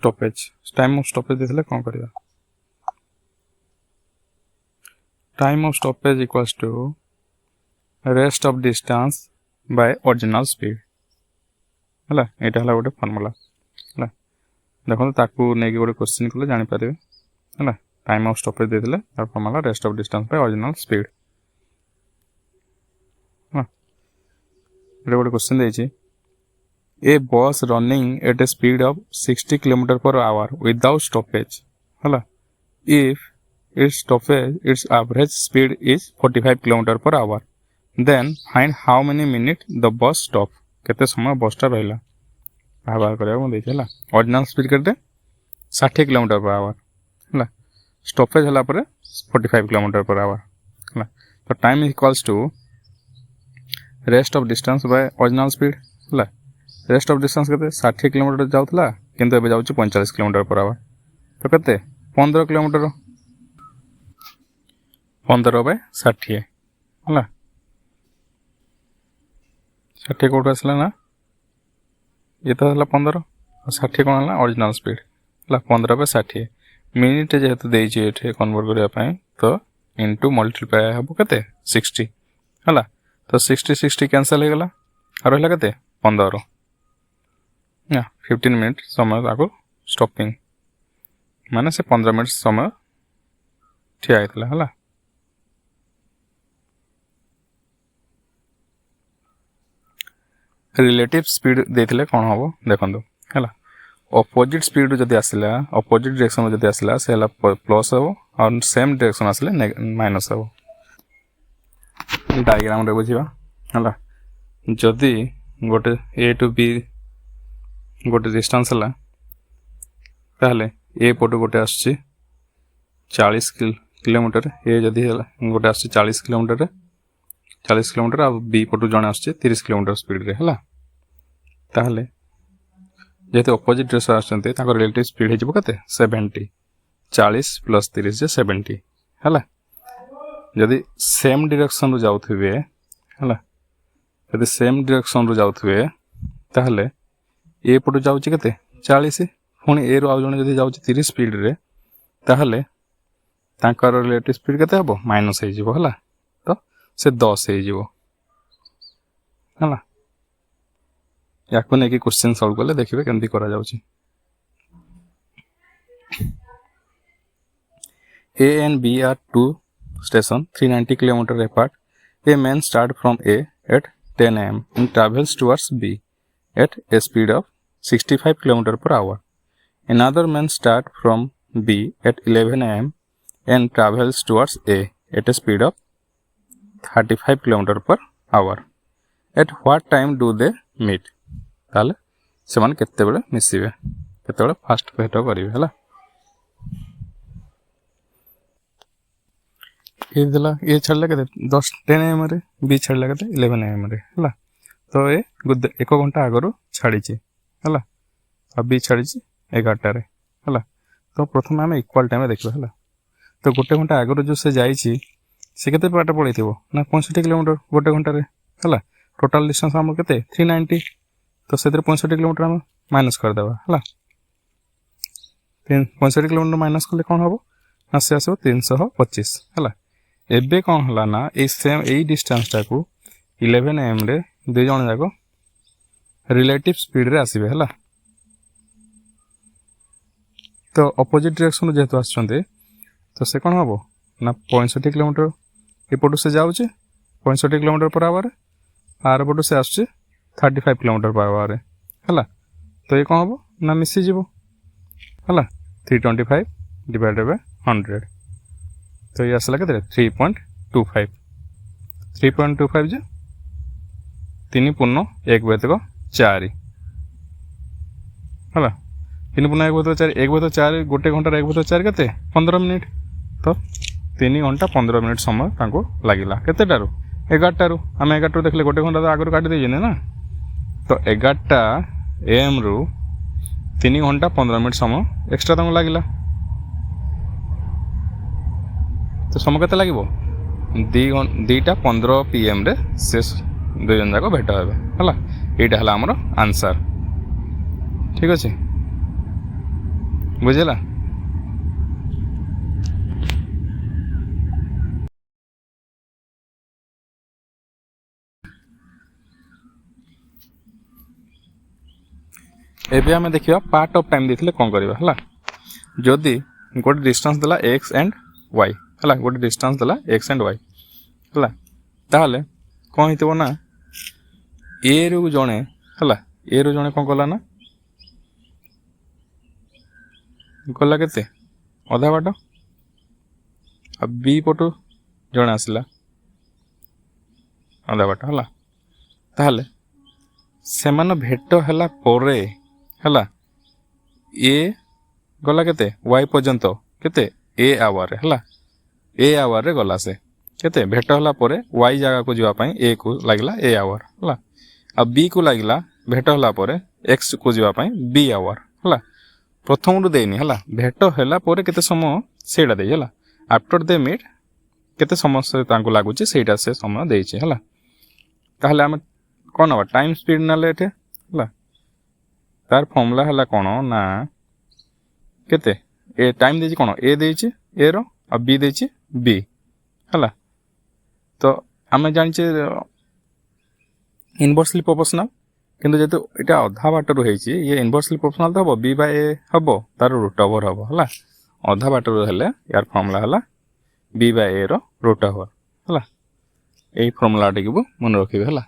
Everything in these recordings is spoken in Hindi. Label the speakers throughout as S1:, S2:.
S1: स्टॉपेज टाइम ऑफ स्टॉपेज देथिले कोन करिया time of stoppage equals to rest of distance by original speed हला एटा हला गोटे फार्मूला हला देखो ताकू नेकी गोटे क्वेश्चन कले जानि पारिबे हला टाइम ऑफ स्टॉपेज देथिले तार formula rest of distance by original speed हां एटा गोटे क्वेश्चन देछि a bus running at a speed of 60 km per hour without stoppage hala if its average speed is 45 km per hour then find how many minutes the bus stop केते समय बस टा रहला बार करया हम देखला ओरिजिनल स्पीड केते 60 km per hour हला स्टॉपेज हला पर 45 km per hour हला तो time equals to rest of distance by original speed हला रेस्ट ऑफ डिस्टेंस केते 60 किलोमीटर जाउथला किंतु एबे जाउची 45 किलोमीटर पर आवर तो केते 15 किलोमीटर 15 बाय 60 हला 60 कोड असला ना ये तो हला 15 और 60 कोन हला ओरिजिनल स्पीड हला 15 बाय 60 मिनिट जेहेतु देइची एठे कन्वर्ट करिया पई तो इनटू मल्टीप्लाई हबो केते 60 हला तो 60 60 कैंसिल हे गला और रहला केते 15 15 मिनट समय ताको स्टॉपिंग माने से 15 मिनट समय ठिया आइतला हला रिलेटिव स्पीड देथिले कोन हबो देखंदो हला ऑपोजिट स्पीड जदी आसिला ऑपोजिट डायरेक्शन जदी आसिला से हला प्लस हबो और सेम डायरेक्शन आसिले माइनस हबो डायग्राम रे बुझिबा हला जदी गोटे ए टू बी गोटे डिस्टेंस हला ताहले ए पटो गोटे आछि 40 किलोमीटर ए जदी हला गोटे आछि 40 किलोमीटर आ बी पटो जणे आछि 30 किलोमीटर स्पीड रे हला ताहले जेते ऑपोजिट डायरेक्शन आछन्ते ताको रिलेटिव स्पीड हे जबो कते 70 40 प्लस 30 जे 70 हला जदी सेम डायरेक्शन रो जाउथबे हला जदी सेम डायरेक्शन रो जाउथबे ताहले ए पटो जाउची केते 40 पुणी ए रो आउ जने जदी जाउची 30 स्पीड रे ताहले तांकर रिलेटिव स्पीड केते हबो माइनस हे जिवो हला तो से 10 हे जिवो हला याको नेकी क्वेश्चन सॉल्व करले देखिबे केनती करा जाउची A and B are two station 390 km apart a man start from A at 10 am and travels towards B at a speed of 65 km per hour. Another man start from B at 11 am and travels towards A at a speed of 35 km per hour. At what time do they meet? ताले सेमान केते बेले मिसिबे केते बेले फास्ट भेट करिवे हला ए दिला ए छडला केते 10 am रे बी छडला केते 11 am रे हला तो ए 1 घंटा आगरो छाडीची हला अब बी छाडीची 11 रे हला तो प्रथम हम इक्वल टाइम देखबा हला तो 1 घंटा आगरो जो से जाईची से केते बाट पळैथिबो ना 65 किलोमीटर 1 घंटा रे हला टोटल डिस्टेंस हम केते 390 तो से 65 किलोमीटर हम माइनस कर देबा हला 65 किलोमीटर माइनस करले कोन हबो ना से आसो 325 हला एबे कोन हला ना ए सेम ए डिस्टेंस टाकू 11 am रे दे जण जाको रिलेटिव स्पीड रे आसीबे हला तो ऑपोजिट डायरेक्शन जेतु आछन्ते तो से कोन हबो ना 65 किलोमीटर ए पटो से जाउचे 65 किलोमीटर पर आवर आर पटो से आछे 35 किलोमीटर पर आवर हला तो ये कोन हबो ना मिसी जिवो हला 325 डिवाइडेड बाय 100 तो ये आसला केते 3.25 3.25 जे 3 पूर्ण 1 बेतको 4 हला 3 पूर्ण 1 बेतको 4 1 बेतको 4 गोटे घंटा 1 बेतको 4 केते 15 मिनिट तो 3 घंटा 15 मिनिट समय ताको लागिला केते टारू 11 टारू हम 11 टू देखले गोटे घंटा तो आगरो काटी देजने ना तो 11 am रु 3 घंटा 15 मिनिट समय एक्स्ट्रा ताको लागिला तो समय केते लागिवो 2:15 PM रे से दो जन जाको भेट हेबे हला एटा हला हमर आंसर ठीक अछि। बुझेला। एबे आमे देखिबा पार्ट ऑफ टाइम देथिले कोन करबा हला। जदि गोटे डिस्टेंस देला x एंड y हला, गोटे डिस्टेंस देला x एंड y हला, ताहले कोन हितबो ना a रु जणे हला, a रु जणे कोन कला ना गला केते अधा बाट, आ b पटु जणे आसिला अधा बाट हला, ताहले सेमान भेट हला परे हला ए गला केते y पर्यंत केते a आवर हला, a आवर रे गला से केते भेट हला परे y जगह को जीवा पई a को लागला a आवर हला, आ b को लागला भेट हला परे x को जीवा पई b आवर हला। प्रथम रु देनी हला, भेट हला परे केते समय सेडा देई हला, आफ्टर दे मीट केते समय से तांको लागुची सेटा से समय देइछे हला। ताहले हम कोन हबा टाइम स्पीड ना लेटे हला, तार फॉर्मूला हला कोन ना केते ए टाइम देछि कोन ए देछि ए रो आ बी देछि बी हला। तो आमे जानिचे इनवर्सली प्रोपोर्शनल, किंतु जेतु एटा आधा बाटरु हेछि ये इनवर्सली प्रोपोर्शनल तो हबो b बाय a हबो, तार रूट ओवर हबो हला। आधा बाटरु हेले यार फॉर्मूला हला b बाय a रो रूट ओवर हला। एई फॉर्मूला टिकबो मन रखिबे हला,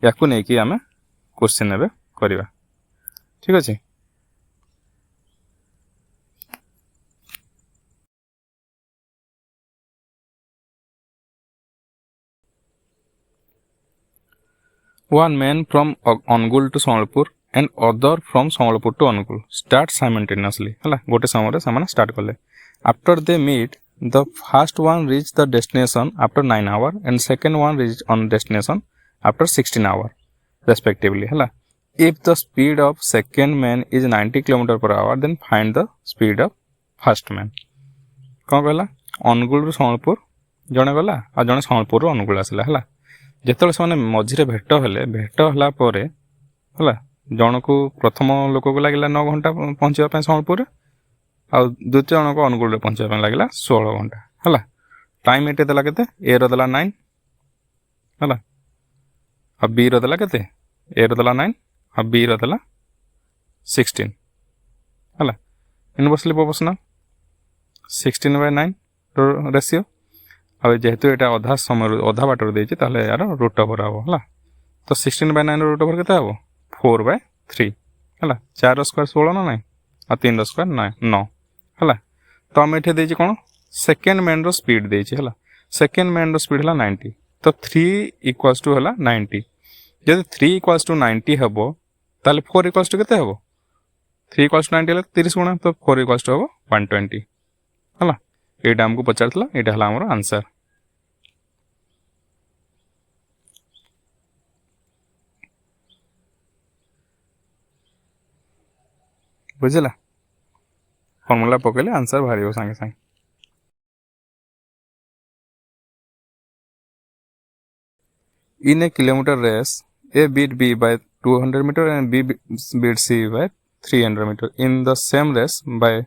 S1: याकु नै कि आमे क्वेश्चन एबे करिवा, ठीक अछि। One man from Angul to Sambalpur and other from Sambalpur to Angul start simultaneously हला, गोटे समय रे सामान स्टार्ट करले। After they meet, the first one reach the destination after 9 hour and second one reach on destination after 16 hour respectively हला। If the speed of second man is 90 km per hour, then find the speed of first man। कौन कहला अनुगुल रु संबलपुर जणे गला आ जणे संबलपुर रु अनुगुल आसिला हला। जेतले से माने मझिरे भेट हला परे हला, जणको प्रथम लोक को लागिला 9 घंटा पहुंचवा पे संबलपुर, आ द्वितीय जण को अनुगुल रे पहुंचवा पे लागिला 16 घंटा हला। टाइम एटे देला केते ए रो देला 9 हला, आ बी रो देला केते ए रो देला 9 आ बी रो देला 16 हला। इनवर्सली प्रोपोर्शनल 16/9 रेशियो, आ जेहेतु एटा आधा समय आधा बाटर देछि ताले यार रूट ओवर हबो हला। तो 16/9 रूट ओवर केते हबो 4/3 हला। 4 स्क्वायर 16 ना नहीं, आ 3 स्क्वायर 9 हला। तो हम एठे देछि कोन सेकंड मैन रो स्पीड देछि हला, सेकंड मैन रो स्पीड हला 90, तो 3 इक्वल्स टू हला 90। जदि 3 इक्वल्स टू 90 हबो ताले 4 इक्वल्स टू केते हबो 3 इक्वल्स टू 90 हला 30 गुणा, तो 4 इक्वल्स टू हबो 120 हला। एटा हमको पचारतला, एटा हला हमर आंसर। बुझला, फॉर्मूला पकेले आंसर भारियो संगे संगे। In a kilometer race, A beat B by 200 meter and B beat C by 300 meter. In the same race, by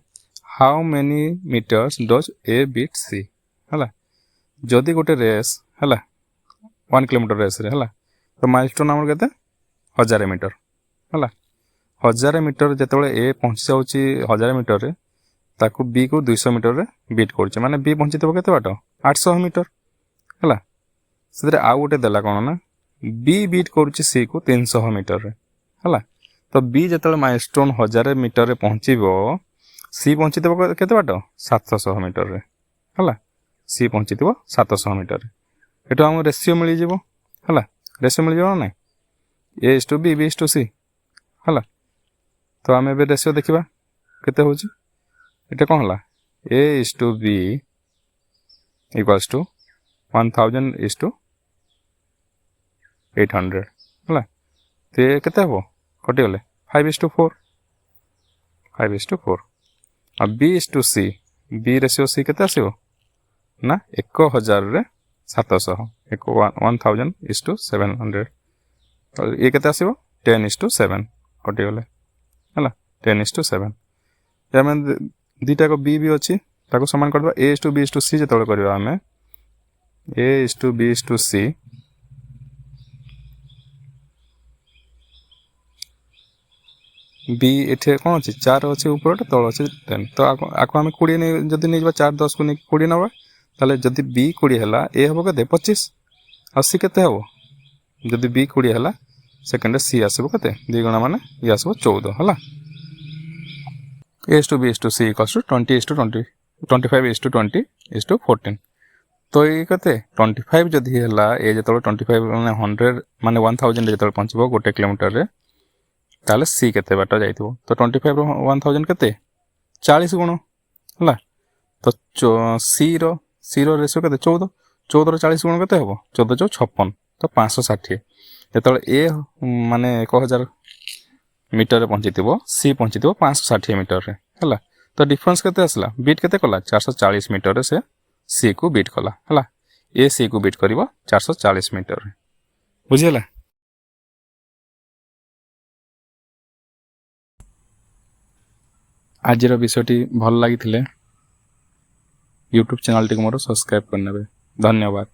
S1: how many meters does A beat C? हला, जदि गोटे रेस हला 1 किलोमीटर रेस रे हला, तो माइलस्टोन हमर केते 1000 मीटर हला। 1000 मीटर जेतेबेले ए पहुंची जाउची 1000 मीटर रे, ताकू बी को 200 मीटर रे बीट करछ, माने बी पहुंची देबो केते बाट 800 मीटर हला। सेरे आ गोटे देला कोन ना बी बीट करूची सी को 300 मीटर रे हला। तो बी जेतेबेले माइलस्टोन 1000 मीटर रे पहुंचीबो, सी पहुंची देबो केते बाट 700 मीटर रे हला। सी पहुंची देबो 700 मीटर रे। एटो हम रेशियो मिली जेबो हला, रेशियो मिली जेबो नै A/B B/C हला। तो आमे बे रेशियो देखिबा केते होची, एटा कोन हला A/B इक्वल्स टू 1000:800 हला। ते केते हबो कटि गले 5:4 5:4। आ B/C B रेशियो C केते आसीबो ना 1000/700 1000:700। ये केते आसीबो 10:7 कटि गले हला 10:7। आम दुईटाक बी भी अच्छी ताको सामान करदे A is to B is to C जो करवा आम A is to B is to C B एठे कौन अच्छी 4 अच्छे ऊपर तल अच्छे 10 तो आपको आम 20 नहीं जब नहीं 4 10 को नहीं 20 नवा ताले जदि बी 20 है ए हम के 25 और सी के हम जदि बी 20 है सेकेंड सी आसो के 2 गुणा मान ये आसो 14 है S to B S to C equals to 20 is to 20 25 is to 20 is to 14 तो ये कहते 25 जदि है ए जो 25 माने 100 माने 1000 जो पहुँचब गोटे किलोमीटर रे ताले सी केते बाट जाइए तो 25 रो 1000 केते 40 गुण है तो सी रो रेशियो केते 14 14 रो 40 गुण केते हम 14 × 56 तो 560 जो ए माने 1000 मीटर पहुँची सी पहुँची 560 मीटर रे है तो डिफरेंस केते आसला बीट केते कला 440 मीटर रे से सी को बीट कला है ए सी को बीट करिवो 440 मीटर रे बुझिला। आजिर विषयटी भल लगी यूट्यूब चैनल टी मोर सब्सक्राइब करने धन्यवाद।